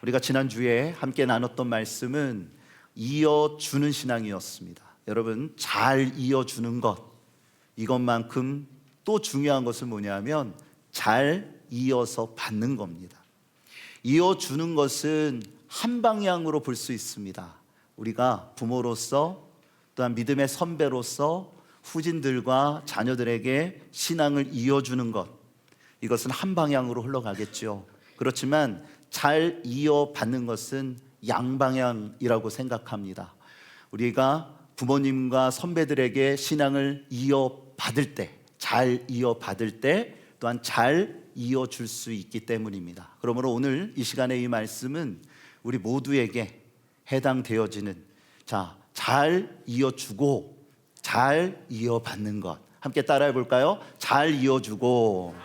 우리가 지난주에 함께 나눴던 말씀은 이어주는 신앙이었습니다. 여러분, 잘 이어주는 것, 이것만큼 또 중요한 것은 뭐냐면 잘 이어서 받는 겁니다. 이어주는 것은 한 방향으로 볼 수 있습니다. 우리가 부모로서 또한 믿음의 선배로서 후진들과 자녀들에게 신앙을 이어주는 것, 이것은 한 방향으로 흘러가겠죠. 그렇지만 잘 이어받는 것은 양방향이라고 생각합니다. 우리가 부모님과 선배들에게 신앙을 이어받을 때, 잘 이어받을 때 또한 잘 이어줄 수 있기 때문입니다. 그러므로 오늘 이 시간에 이 말씀은 우리 모두에게 해당되어지는, 잘 이어주고 잘 이어받는 것, 함께 따라해 볼까요? 잘 이어주고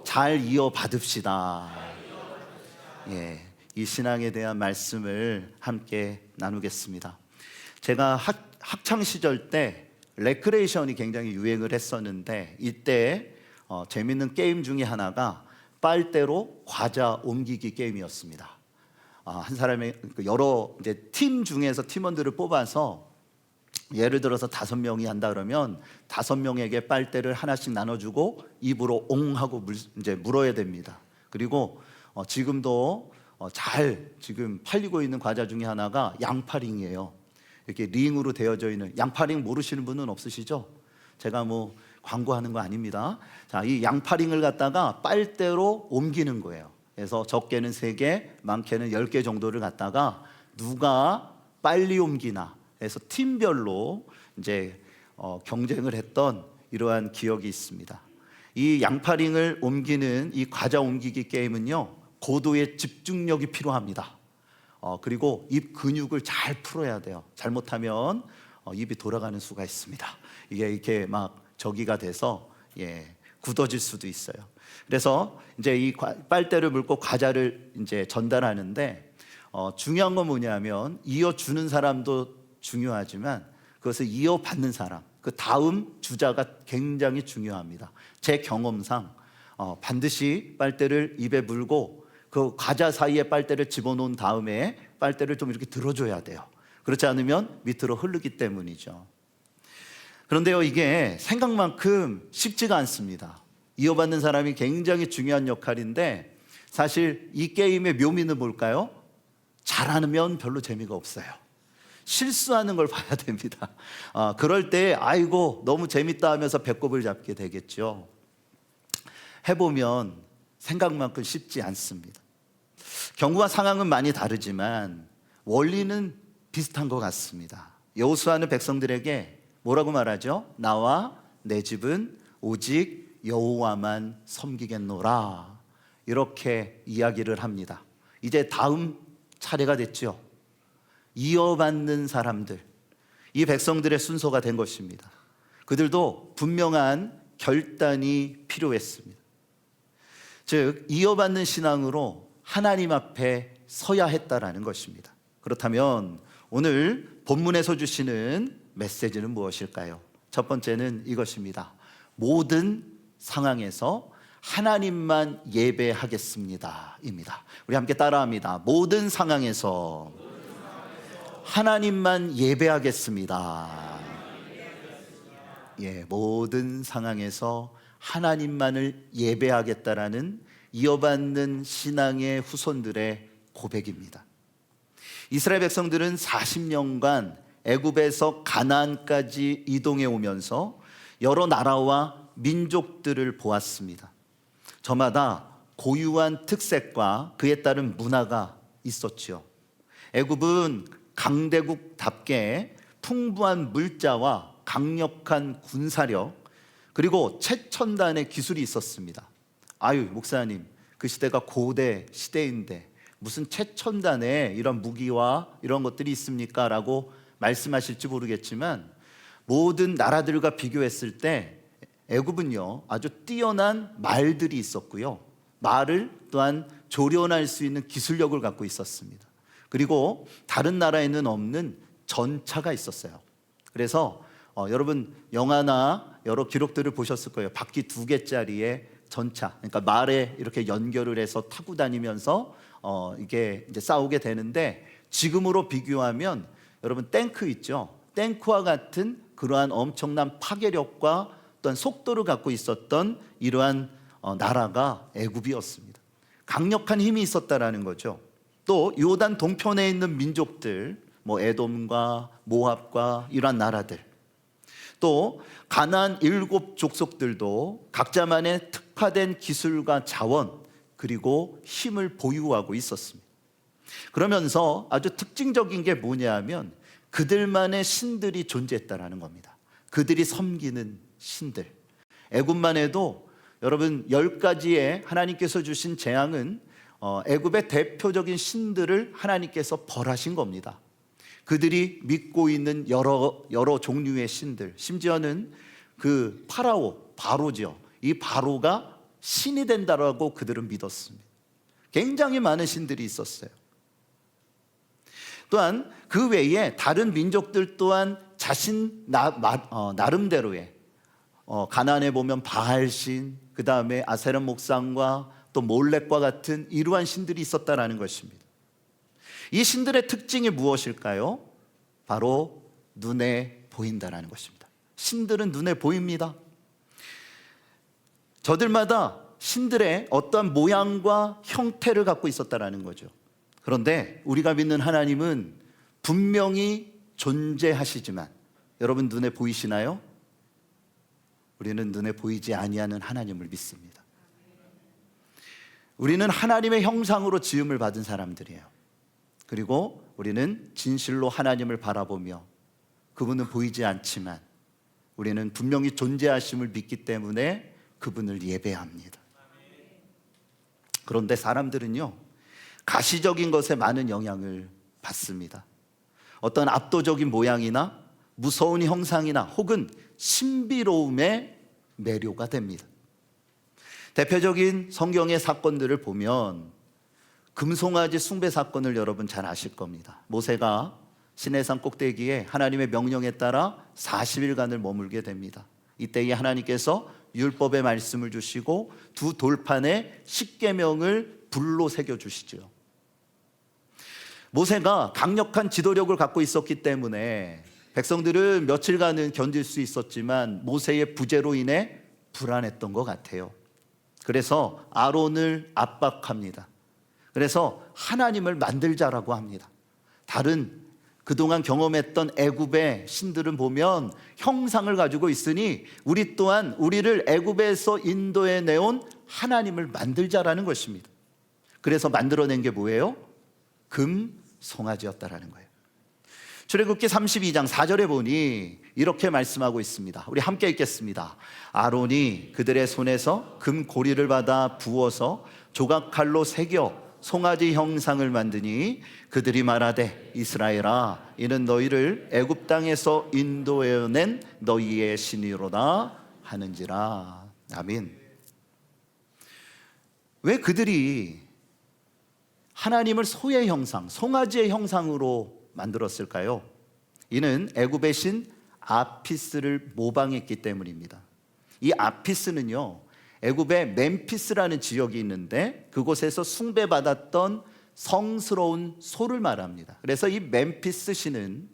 잘 이어받읍시다. 이 신앙에 대한 말씀을 함께 나누겠습니다. 제가 학창 시절 때 레크레이션이 굉장히 유행을 했었는데, 이때 재밌는 게임 중에 하나가 빨대로 과자 옮기기 게임이었습니다. 한 사람의 여러 팀 중에서 팀원들을 뽑아서, 예를 들어서 5명이 한다 그러면 5명에게 빨대를 하나씩 나눠주고 입으로 옹 하고 물어야 됩니다. 그리고 지금도 지금 팔리고 있는 과자 중에 하나가 양파링이에요. 이렇게 링으로 되어져 있는, 양파링 모르시는 분은 없으시죠? 제가 광고하는 거 아닙니다. 이 양파링을 갖다가 빨대로 옮기는 거예요. 그래서 적게는 3개, 많게는 10개 정도를 갖다가 누가 빨리 옮기나 해서 팀별로 경쟁을 했던 이러한 기억이 있습니다. 이 양파링을 옮기는 이 과자 옮기기 게임은요, 고도의 집중력이 필요합니다. 그리고 입 근육을 잘 풀어야 돼요. 잘못하면 입이 돌아가는 수가 있습니다. 이게 이렇게 저기가 돼서 굳어질 수도 있어요. 그래서 이 빨대를 물고 과자를 전달하는데, 중요한 건 뭐냐면 이어주는 사람도 중요하지만 그것을 이어받는 사람, 그 다음 주자가 굉장히 중요합니다. 제 경험상 반드시 빨대를 입에 물고 그 과자 사이에 빨대를 집어넣은 다음에 빨대를 좀 이렇게 들어줘야 돼요. 그렇지 않으면 밑으로 흐르기 때문이죠. 그런데요, 이게 생각만큼 쉽지가 않습니다. 이어받는 사람이 굉장히 중요한 역할인데, 사실 이 게임의 묘미는 뭘까요? 잘하면 별로 재미가 없어요. 실수하는 걸 봐야 됩니다. 그럴 때 아이고 너무 재밌다 하면서 배꼽을 잡게 되겠죠. 해보면 생각만큼 쉽지 않습니다. 경우와 상황은 많이 다르지만 원리는 비슷한 것 같습니다. 여호수아는 백성들에게 뭐라고 말하죠? 나와 내 집은 오직 여호와만 섬기겠노라, 이렇게 이야기를 합니다. 이제 다음 차례가 됐죠. 이어받는 사람들, 이 백성들의 순서가 된 것입니다. 그들도 분명한 결단이 필요했습니다. 즉, 이어받는 신앙으로 하나님 앞에 서야 했다라는 것입니다. 그렇다면 오늘 본문에서 주시는 메시지는 무엇일까요? 첫 번째는 이것입니다. 모든 상황에서 하나님만 예배하겠습니다 입니다. 우리 함께 따라합니다. 모든 상황에서 하나님만 예배하겠습니다. 모든 상황에서 하나님만을 예배하겠다라는 이어받는 신앙의 후손들의 고백입니다. 이스라엘 백성들은 40년간 애굽에서 가나안까지 이동해 오면서 여러 나라와 민족들을 보았습니다. 저마다 고유한 특색과 그에 따른 문화가 있었지요. 애굽은 강대국답게 풍부한 물자와 강력한 군사력, 그리고 최첨단의 기술이 있었습니다. 목사님, 그 시대가 고대 시대인데 무슨 최첨단의 이런 무기와 이런 것들이 있습니까? 라고 말씀하실지 모르겠지만, 모든 나라들과 비교했을 때 애굽은요 아주 뛰어난 말들이 있었고요, 말을 또한 조련할 수 있는 기술력을 갖고 있었습니다. 그리고 다른 나라에는 없는 전차가 있었어요. 그래서 여러분 영화나 여러 기록들을 보셨을 거예요. 바퀴 2개짜리의 전차, 그러니까 말에 이렇게 연결을 해서 타고 다니면서 이게 이제 싸우게 되는데, 지금으로 비교하면 여러분 탱크 있죠? 탱크와 같은 그러한 엄청난 파괴력과 또한 속도를 갖고 있었던 이러한 나라가 애굽이었습니다. 강력한 힘이 있었다라는 거죠. 또 요단 동편에 있는 민족들, 뭐 에돔과 모압과 이러한 나라들, 또 가나안 7 족속들도 각자만의 특화된 기술과 자원 그리고 힘을 보유하고 있었습니다. 그러면서 아주 특징적인 게 뭐냐면 그들만의 신들이 존재했다라는 겁니다. 그들이 섬기는 신들. 애굽만 해도 여러분 10가지의 하나님께서 주신 재앙은 애굽의 대표적인 신들을 하나님께서 벌하신 겁니다. 그들이 믿고 있는 여러 종류의 신들, 심지어는 그 바로죠. 이 바로가 신이 된다라고 그들은 믿었습니다. 굉장히 많은 신들이 있었어요. 또한 그 외에 다른 민족들 또한 자신 나름대로의 가나안에 보면 바알신, 그 다음에 아세라 목상과 또 몰렉과 같은 이러한 신들이 있었다라는 것입니다. 이 신들의 특징이 무엇일까요? 바로 눈에 보인다라는 것입니다. 신들은 눈에 보입니다. 저들마다 신들의 어떠한 모양과 형태를 갖고 있었다라는 거죠. 그런데 우리가 믿는 하나님은 분명히 존재하시지만, 여러분 눈에 보이시나요? 우리는 눈에 보이지 아니하는 하나님을 믿습니다. 우리는 하나님의 형상으로 지음을 받은 사람들이에요. 그리고 우리는 진실로 하나님을 바라보며, 그분은 보이지 않지만 우리는 분명히 존재하심을 믿기 때문에 그분을 예배합니다. 그런데 사람들은요, 가시적인 것에 많은 영향을 받습니다. 어떤 압도적인 모양이나 무서운 형상이나 혹은 신비로움에 매료가 됩니다. 대표적인 성경의 사건들을 보면 금송아지 숭배 사건을 여러분 잘 아실 겁니다. 모세가 시내산 꼭대기에 하나님의 명령에 따라 40일간을 머물게 됩니다. 이때에 하나님께서 율법의 말씀을 주시고 두 돌판에 십계명을 불로 새겨주시죠. 모세가 강력한 지도력을 갖고 있었기 때문에 백성들은 며칠간은 견딜 수 있었지만 모세의 부재로 인해 불안했던 것 같아요. 그래서 아론을 압박합니다. 그래서 하나님을 만들자라고 합니다. 다른 그동안 경험했던 애굽의 신들은 보면 형상을 가지고 있으니 우리 또한 우리를 애굽에서 인도해 내온 하나님을 만들자라는 것입니다. 그래서 만들어낸 게 뭐예요? 금 송아지였다라는 거예요. 출애굽기 32장 4절에 보니 이렇게 말씀하고 있습니다. 우리 함께 읽겠습니다. 아론이 그들의 손에서 금 고리를 받아 부어서 조각칼로 새겨 송아지 형상을 만드니 그들이 말하되 이스라엘아, 이는 너희를 애굽 땅에서 인도해낸 너희의 신이로다 하는지라. 아멘. 왜 그들이 하나님을 소의 형상, 송아지의 형상으로 만들었을까요? 이는 애굽의 신 아피스를 모방했기 때문입니다. 이 아피스는요, 애굽의 멤피스라는 지역이 있는데 그곳에서 숭배받았던 성스러운 소를 말합니다. 그래서 이 멤피스 신은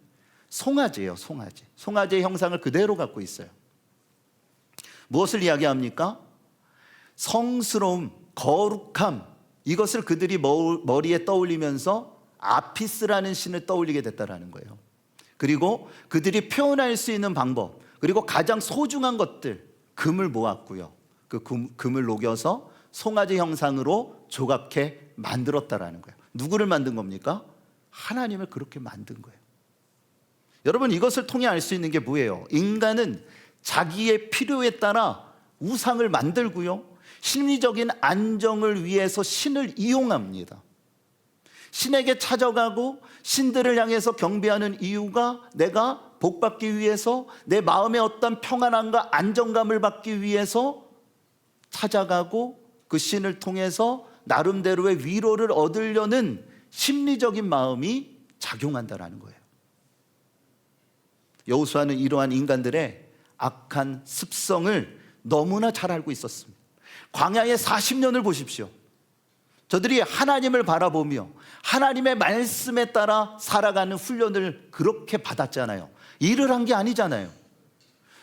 송아지예요. 송아지의 형상을 그대로 갖고 있어요. 무엇을 이야기합니까? 성스러움, 거룩함, 이것을 그들이 머리에 떠올리면서 아피스라는 신을 떠올리게 됐다라는 거예요. 그리고 그들이 표현할 수 있는 방법, 그리고 가장 소중한 것들, 금을 모았고요. 그 금을 녹여서 송아지 형상으로 조각해 만들었다라는 거예요. 누구를 만든 겁니까? 하나님을 그렇게 만든 거예요. 여러분, 이것을 통해 알 수 있는 게 뭐예요? 인간은 자기의 필요에 따라 우상을 만들고요, 심리적인 안정을 위해서 신을 이용합니다. 신에게 찾아가고 신들을 향해서 경배하는 이유가 내가 복받기 위해서, 내 마음의 어떤 평안함과 안정감을 받기 위해서 찾아가고 그 신을 통해서 나름대로의 위로를 얻으려는 심리적인 마음이 작용한다는 거예요. 여호수아는 이러한 인간들의 악한 습성을 너무나 잘 알고 있었습니다. 광야의 40년을 보십시오. 저들이 하나님을 바라보며 하나님의 말씀에 따라 살아가는 훈련을 그렇게 받았잖아요. 일을 한 게 아니잖아요.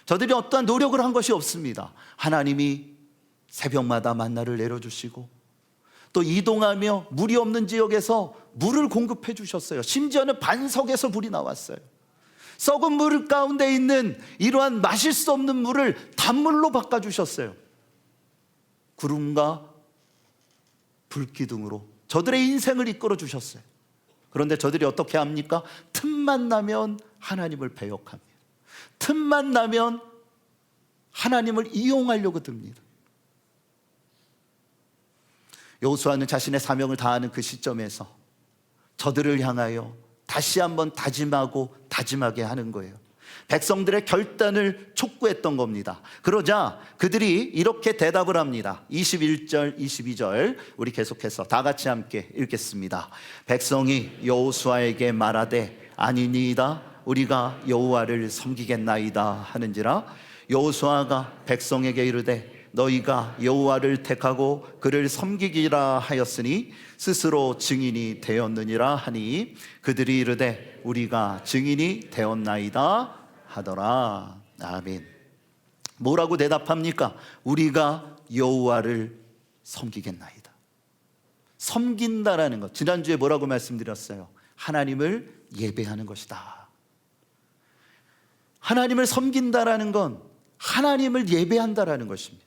저들이 어떠한 노력을 한 것이 없습니다. 하나님이 새벽마다 만나를 내려주시고 또 이동하며 물이 없는 지역에서 물을 공급해 주셨어요. 심지어는 반석에서 물이 나왔어요. 썩은 물 가운데 있는 이러한 마실 수 없는 물을 단물로 바꿔주셨어요. 구름과 불기둥으로 저들의 인생을 이끌어 주셨어요. 그런데 저들이 어떻게 합니까? 틈만 나면 하나님을 배역합니다. 틈만 나면 하나님을 이용하려고 듭니다. 여호수아는 자신의 사명을 다하는 그 시점에서 저들을 향하여 다시 한번 다짐하고 다짐하게 하는 거예요. 백성들의 결단을 촉구했던 겁니다. 그러자 그들이 이렇게 대답을 합니다. 21절, 22절 우리 계속해서 다 같이 함께 읽겠습니다. 백성이 여호수아에게 말하되 아니니이다 우리가 여호와를 섬기겠나이다 하는지라 여호수아가 백성에게 이르되 너희가 여호와를 택하고 그를 섬기기라 하였으니 스스로 증인이 되었느니라 하니 그들이 이르되 우리가 증인이 되었나이다 하더라. 아멘. 뭐라고 대답합니까? 우리가 여호와를 섬기겠나이다. 섬긴다라는 것, 지난주에 뭐라고 말씀드렸어요? 하나님을 예배하는 것이다. 하나님을 섬긴다라는 건 하나님을 예배한다라는 것입니다.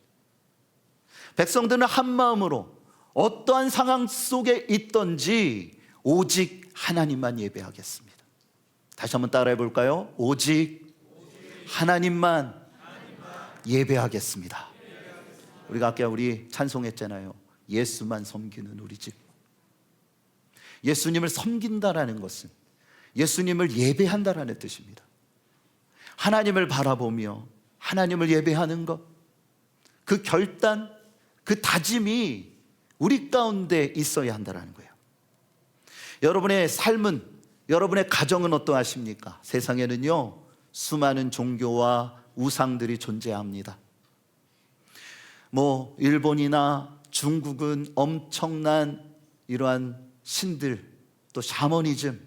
백성들은 한 마음으로 어떠한 상황 속에 있든지 오직 하나님만 예배하겠습니다. 다시 한번 따라해 볼까요? 오직 하나님만 예배하겠습니다. 우리가 아까 우리 찬송했잖아요. 예수만 섬기는 우리 집. 예수님을 섬긴다라는 것은 예수님을 예배한다라는 뜻입니다. 하나님을 바라보며 하나님을 예배하는 것, 그 결단, 그 다짐이 우리 가운데 있어야 한다는 거예요. 여러분의 삶은, 여러분의 가정은 어떠하십니까? 세상에는요 수많은 종교와 우상들이 존재합니다. 일본이나 중국은 엄청난 이러한 신들, 또 샤머니즘,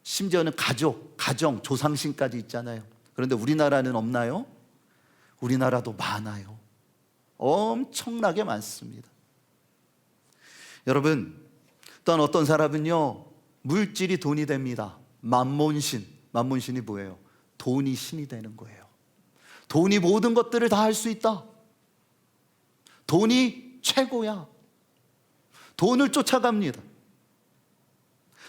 심지어는 가정, 조상신까지 있잖아요. 그런데 우리나라는 없나요? 우리나라도 많아요. 엄청나게 많습니다. 여러분, 또한 어떤 사람은요 물질이 돈이 됩니다. 만몬신이 뭐예요? 돈이 신이 되는 거예요. 돈이 모든 것들을 다 할 수 있다. 돈이 최고야. 돈을 쫓아갑니다.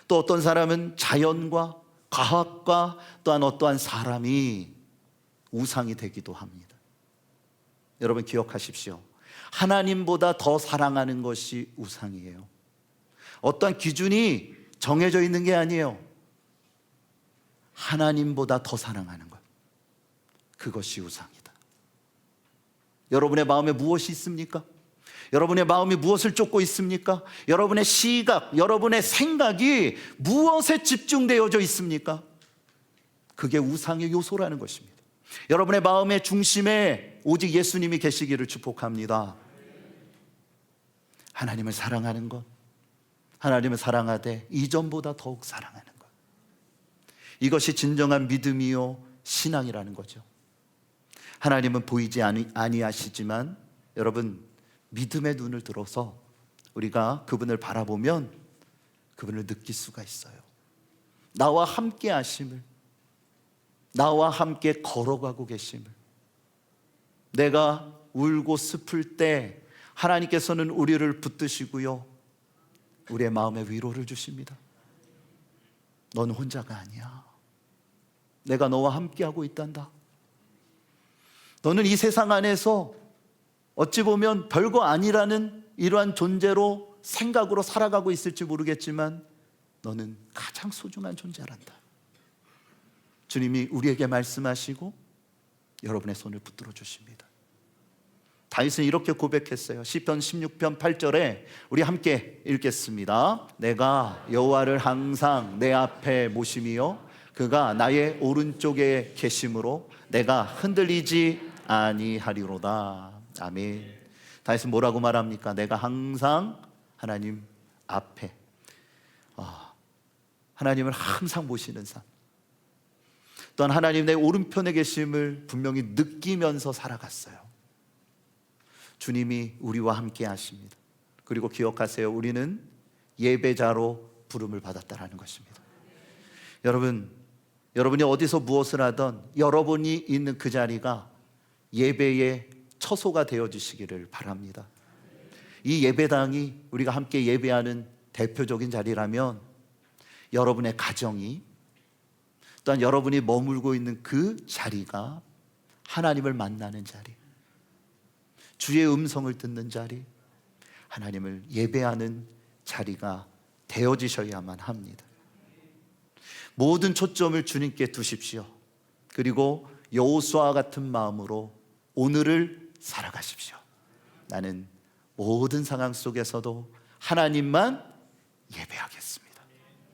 또 어떤 사람은 자연과 과학과 또한 어떠한 사람이 우상이 되기도 합니다. 여러분 기억하십시오. 하나님보다 더 사랑하는 것이 우상이에요. 어떠한 기준이 정해져 있는 게 아니에요. 하나님보다 더 사랑하는 것, 그것이 우상이다. 여러분의 마음에 무엇이 있습니까? 여러분의 마음이 무엇을 쫓고 있습니까? 여러분의 시각, 여러분의 생각이 무엇에 집중되어져 있습니까? 그게 우상의 요소라는 것입니다. 여러분의 마음의 중심에 오직 예수님이 계시기를 축복합니다. 하나님을 사랑하는 것, 하나님을 사랑하되 이전보다 더욱 사랑하는 것, 이것이 진정한 믿음이요 신앙이라는 거죠. 하나님은 보이지 아니하시지만 여러분 믿음의 눈을 들어서 우리가 그분을 바라보면 그분을 느낄 수가 있어요. 나와 함께 하심을, 나와 함께 걸어가고 계심을, 내가 울고 슬플 때 하나님께서는 우리를 붙드시고요 우리의 마음에 위로를 주십니다. 너는 혼자가 아니야. 내가 너와 함께하고 있단다. 너는 이 세상 안에서 어찌 보면 별거 아니라는 이러한 존재로 생각으로 살아가고 있을지 모르겠지만 너는 가장 소중한 존재란다. 주님이 우리에게 말씀하시고 여러분의 손을 붙들어 주십니다. 다윗은 이렇게 고백했어요. 시편 16편 8절에 우리 함께 읽겠습니다. 내가 여호와를 항상 내 앞에 모심이요 그가 나의 오른쪽에 계심으로 내가 흔들리지 아니하리로다. 아멘. 다윗은 뭐라고 말합니까? 내가 항상 하나님 앞에, 하나님을 항상 보시는 삶, 또한 하나님 내 오른편에 계심을 분명히 느끼면서 살아갔어요. 주님이 우리와 함께 하십니다. 그리고 기억하세요, 우리는 예배자로 부름을 받았다라는 것입니다. 여러분이 어디서 무엇을 하던 여러분이 있는 그 자리가 예배의 처소가 되어주시기를 바랍니다. 이 예배당이 우리가 함께 예배하는 대표적인 자리라면 여러분의 가정이, 또한 여러분이 머물고 있는 그 자리가 하나님을 만나는 자리, 주의 음성을 듣는 자리, 하나님을 예배하는 자리가 되어지셔야만 합니다. 모든 초점을 주님께 두십시오. 그리고 여호수아와 같은 마음으로 오늘을 살아가십시오. 나는 모든 상황 속에서도 하나님만 예배하겠습니다.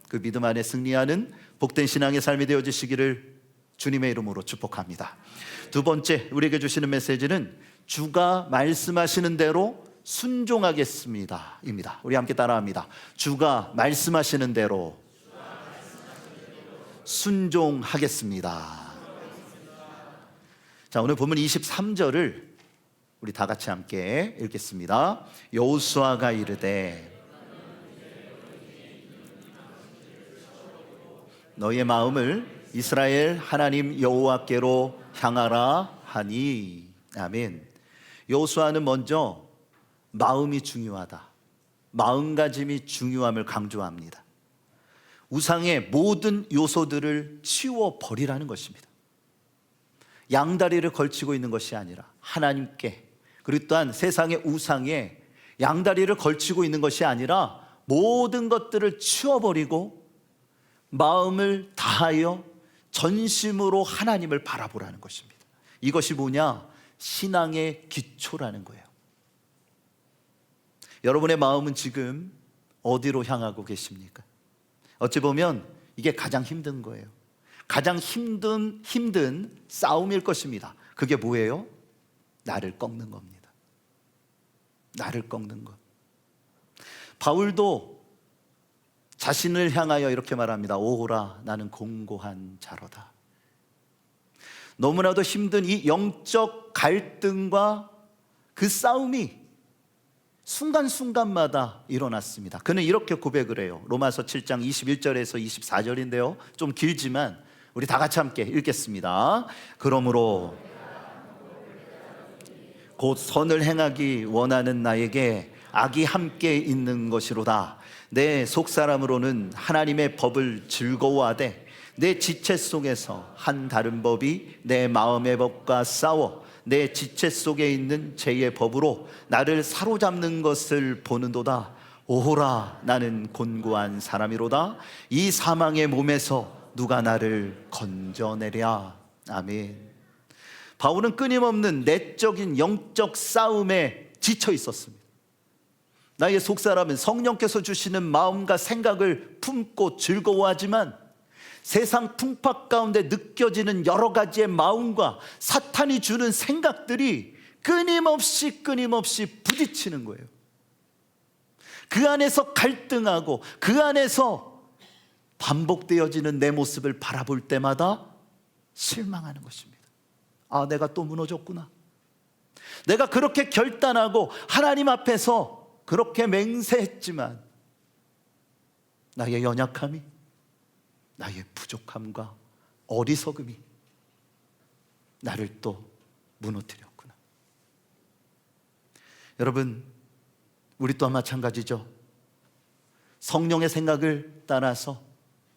그 믿음 안에 승리하는 복된 신앙의 삶이 되어지시기를 주님의 이름으로 축복합니다. 두 번째, 우리에게 주시는 메시지는 주가 말씀하시는 대로 순종하겠습니다 입니다. 우리 함께 따라합니다. 주가 말씀하시는 대로 순종하겠습니다. 자, 오늘 본문 23절을 우리 다 같이 함께 읽겠습니다. 여호수아가 이르되 너희의 마음을 이스라엘 하나님 여호와께로 향하라 하니. 아멘. 여호수아는 먼저 마음이 중요하다, 마음가짐이 중요함을 강조합니다. 우상의 모든 요소들을 치워버리라는 것입니다. 양다리를 걸치고 있는 것이 아니라 하나님께, 그리고 또한 세상의 우상에 양다리를 걸치고 있는 것이 아니라 모든 것들을 치워버리고 마음을 다하여 전심으로 하나님을 바라보라는 것입니다. 이것이 뭐냐? 신앙의 기초라는 거예요. 여러분의 마음은 지금 어디로 향하고 계십니까? 어찌 보면 이게 가장 힘든 거예요. 가장 힘든 싸움일 것입니다. 그게 뭐예요? 나를 꺾는 겁니다. 나를 꺾는 것. 바울도 자신을 향하여 이렇게 말합니다. 오호라, 나는 공고한 자로다. 너무나도 힘든 이 영적 갈등과 그 싸움이 순간순간마다 일어났습니다. 그는 이렇게 고백을 해요. 로마서 7장 21절에서 24절인데요 좀 길지만 우리 다 같이 함께 읽겠습니다. 그러므로 곧 선을 행하기 원하는 나에게 악이 함께 있는 것이로다. 내 속사람으로는 하나님의 법을 즐거워하되 내 지체 속에서 한 다른 법이 내 마음의 법과 싸워 내 지체 속에 있는 죄의 법으로 나를 사로잡는 것을 보는도다. 오호라, 나는 곤고한 사람이로다. 이 사망의 몸에서 누가 나를 건져내랴. 아멘. 바울은 끊임없는 내적인 영적 싸움에 지쳐 있었습니다. 나의 속사람은 성령께서 주시는 마음과 생각을 품고 즐거워하지만 세상 풍파 가운데 느껴지는 여러 가지의 마음과 사탄이 주는 생각들이 끊임없이 부딪히는 거예요. 그 안에서 갈등하고 그 안에서 반복되어지는 내 모습을 바라볼 때마다 실망하는 것입니다. 아, 내가 또 무너졌구나. 내가 그렇게 결단하고 하나님 앞에서 그렇게 맹세했지만 나의 연약함이, 나의 부족함과 어리석음이 나를 또 무너뜨렸구나. 여러분, 우리 또한 마찬가지죠. 성령의 생각을 따라서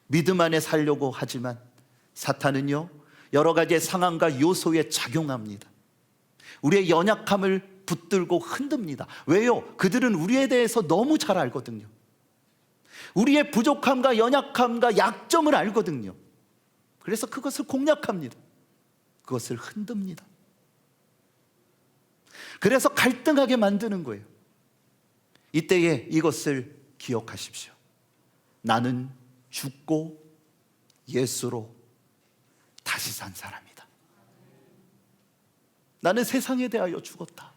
믿음 안에 살려고 하지만 사탄은요, 여러 가지의 상황과 요소에 작용합니다. 우리의 연약함을 붙들고 흔듭니다. 왜요? 그들은 우리에 대해서 너무 잘 알거든요. 우리의 부족함과 연약함과 약점을 알거든요. 그래서 그것을 공략합니다. 그것을 흔듭니다. 그래서 갈등하게 만드는 거예요. 이때에 이것을 기억하십시오. 나는 죽고 예수로 다시 산 사람이다. 나는 세상에 대하여 죽었다.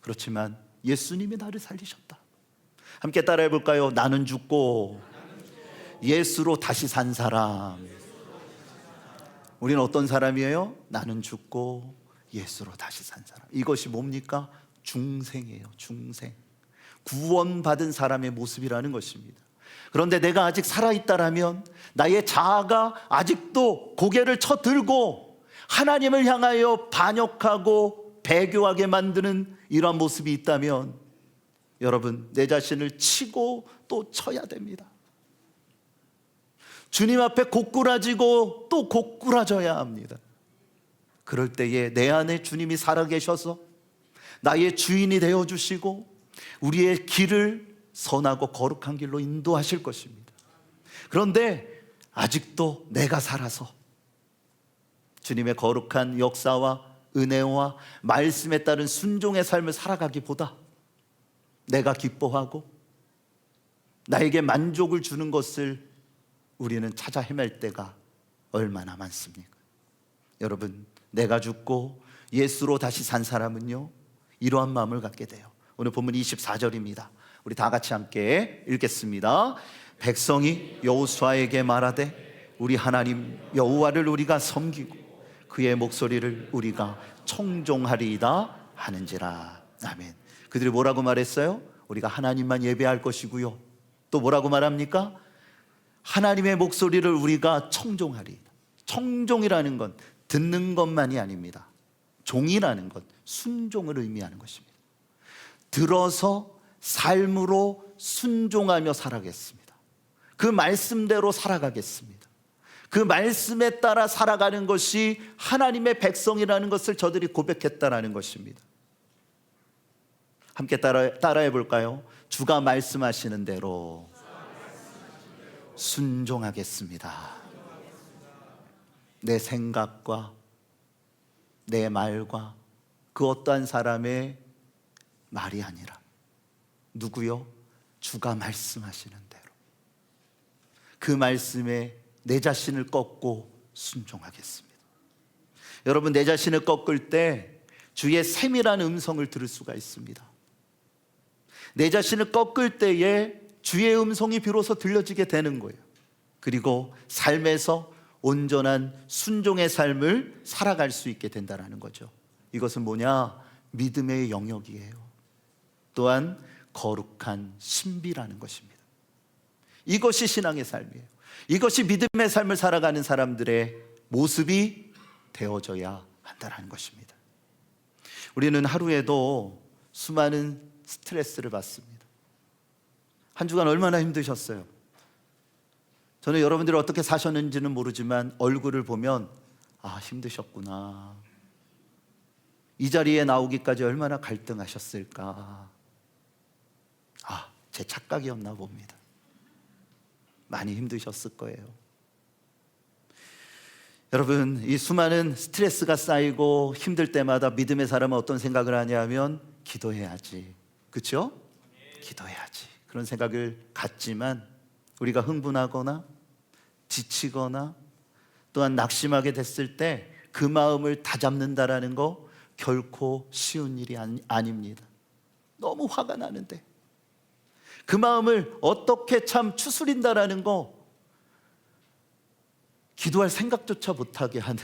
그렇지만 예수님이 나를 살리셨다. 함께 따라해 볼까요? 나는 죽고 예수로 다시 산 사람. 우리는 어떤 사람이에요? 나는 죽고 예수로 다시 산 사람. 이것이 뭡니까? 중생이에요. 중생. 구원받은 사람의 모습이라는 것입니다. 그런데 내가 아직 살아있다라면 나의 자아가 아직도 고개를 쳐들고 하나님을 향하여 반역하고 배교하게 만드는 이러한 모습이 있다면 여러분, 내 자신을 치고 또 쳐야 됩니다. 주님 앞에 고꾸라지고 또 고꾸라져야 합니다. 그럴 때에 내 안에 주님이 살아계셔서 나의 주인이 되어주시고 우리의 길을 선하고 거룩한 길로 인도하실 것입니다. 그런데 아직도 내가 살아서 주님의 거룩한 역사와 은혜와 말씀에 따른 순종의 삶을 살아가기보다 내가 기뻐하고 나에게 만족을 주는 것을 우리는 찾아 헤맬 때가 얼마나 많습니까? 여러분, 내가 죽고 예수로 다시 산 사람은요, 이러한 마음을 갖게 돼요. 오늘 본문 24절입니다. 우리 다 같이 함께 읽겠습니다. 백성이 여호수아에게 말하되 우리 하나님 여호와를 우리가 섬기고 그의 목소리를 우리가 청종하리이다 하는지라. 아멘. 그들이 뭐라고 말했어요? 우리가 하나님만 예배할 것이고요, 또 뭐라고 말합니까? 하나님의 목소리를 우리가 청종하리이다. 청종이라는 건 듣는 것만이 아닙니다. 종이라는 것, 순종을 의미하는 것입니다. 들어서 삶으로 순종하며 살아가겠습니다. 그 말씀대로 살아가겠습니다. 그 말씀에 따라 살아가는 것이 하나님의 백성이라는 것을 저들이 고백했다라는 것입니다. 함께 따라해 볼까요? 주가 말씀하시는 대로 순종하겠습니다. 내 생각과 내 말과 그 어떠한 사람의 말이 아니라 누구요? 주가 말씀하시는 대로 그 말씀에 내 자신을 꺾고 순종하겠습니다. 여러분, 내 자신을 꺾을 때 주의 세밀한 음성을 들을 수가 있습니다. 내 자신을 꺾을 때에 주의 음성이 비로소 들려지게 되는 거예요. 그리고 삶에서 온전한 순종의 삶을 살아갈 수 있게 된다는 거죠. 이것은 뭐냐? 믿음의 영역이에요. 또한 거룩한 신비라는 것입니다. 이것이 신앙의 삶이에요. 이것이 믿음의 삶을 살아가는 사람들의 모습이 되어져야 한다는 것입니다. 우리는 하루에도 수많은 스트레스를 받습니다. 한 주간 얼마나 힘드셨어요? 저는 여러분들이 어떻게 사셨는지는 모르지만 얼굴을 보면 아, 힘드셨구나. 이 자리에 나오기까지 얼마나 갈등하셨을까. 아, 제 착각이었나 봅니다. 많이 힘드셨을 거예요. 여러분, 이 수많은 스트레스가 쌓이고 힘들 때마다 믿음의 사람은 어떤 생각을 하냐면 기도해야지. 그렇죠? 기도해야지. 그런 생각을 갖지만 우리가 흥분하거나 지치거나 또한 낙심하게 됐을 때 그 마음을 다잡는다라는 거 결코 쉬운 일이 아닙니다. 너무 화가 나는데 그 마음을 어떻게 참 추스린다라는 거 기도할 생각조차 못하게 하는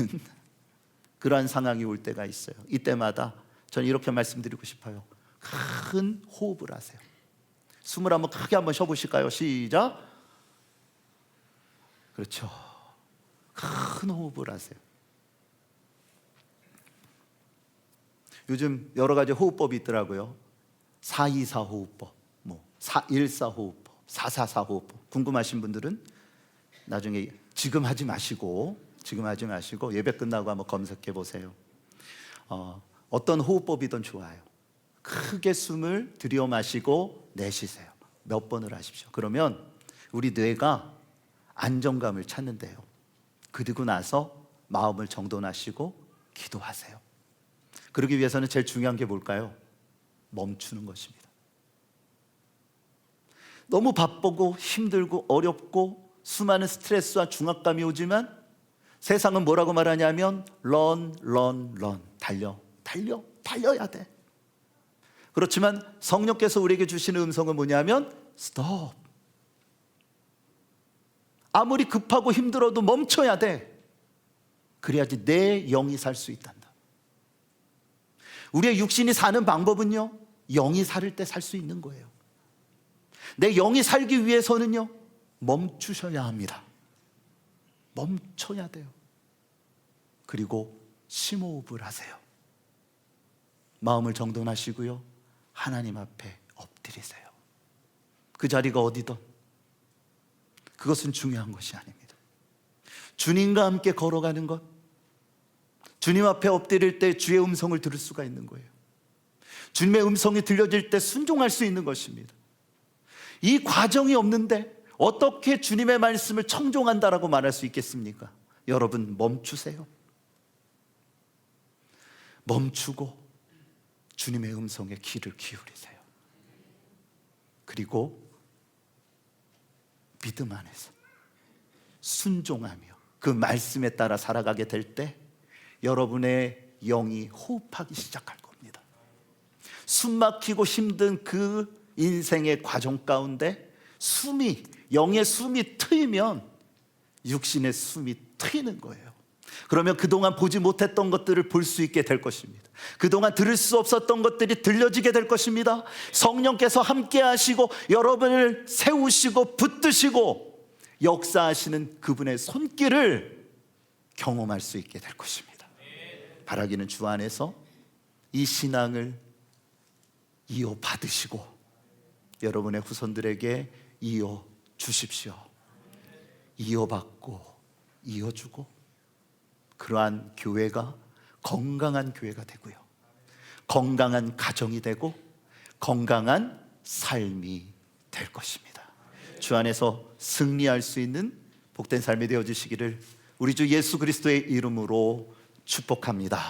그러한 상황이 올 때가 있어요. 이때마다 저는 이렇게 말씀드리고 싶어요. 큰 호흡을 하세요. 숨을 한번 크게 한번 쉬어보실까요? 시작. 그렇죠. 큰 호흡을 하세요. 요즘 여러 가지 호흡법이 있더라고요. 424 호흡법, 414 호흡법, 444 호흡법. 궁금하신 분들은 나중에 지금 하지 마시고 예배 끝나고 한번 검색해 보세요. 어떤 호흡법이든 좋아요. 크게 숨을 들여 마시고 내쉬세요. 몇 번을 하십시오. 그러면 우리 뇌가 안정감을 찾는데요. 그리고 나서 마음을 정돈하시고 기도하세요. 그러기 위해서는 제일 중요한 게 뭘까요? 멈추는 것입니다. 너무 바쁘고 힘들고 어렵고 수많은 스트레스와 중압감이 오지만 세상은 뭐라고 말하냐면 run, 달려야 돼. 그렇지만 성령께서 우리에게 주시는 음성은 뭐냐면 스톱. 아무리 급하고 힘들어도 멈춰야 돼. 그래야지 내 영이 살 수 있단다. 우리의 육신이 사는 방법은요, 영이 살을 때 살 수 있는 거예요. 내 영이 살기 위해서는요, 멈추셔야 합니다. 멈춰야 돼요. 그리고 심호흡을 하세요. 마음을 정돈하시고요, 하나님 앞에 엎드리세요. 그 자리가 어디든 그것은 중요한 것이 아닙니다. 주님과 함께 걸어가는 것, 주님 앞에 엎드릴 때 주의 음성을 들을 수가 있는 거예요. 주님의 음성이 들려질 때 순종할 수 있는 것입니다. 이 과정이 없는데 어떻게 주님의 말씀을 청종한다라고 말할 수 있겠습니까? 여러분, 멈추세요. 멈추고 주님의 음성에 귀를 기울이세요. 그리고 믿음 안에서 순종하며 그 말씀에 따라 살아가게 될 때 여러분의 영이 호흡하기 시작할 겁니다. 숨막히고 힘든 그 인생의 과정 가운데 영의 숨이 트이면 육신의 숨이 트이는 거예요. 그러면 그동안 보지 못했던 것들을 볼 수 있게 될 것입니다. 그동안 들을 수 없었던 것들이 들려지게 될 것입니다. 성령께서 함께 하시고 여러분을 세우시고 붙드시고 역사하시는 그분의 손길을 경험할 수 있게 될 것입니다. 바라기는 주 안에서 이 신앙을 이어받으시고 여러분의 후손들에게 이어주십시오. 이어받고 이어주고 그러한 교회가 건강한 교회가 되고요, 건강한 가정이 되고 건강한 삶이 될 것입니다. 주 안에서 승리할 수 있는 복된 삶이 되어주시기를 우리 주 예수 그리스도의 이름으로 축복합니다.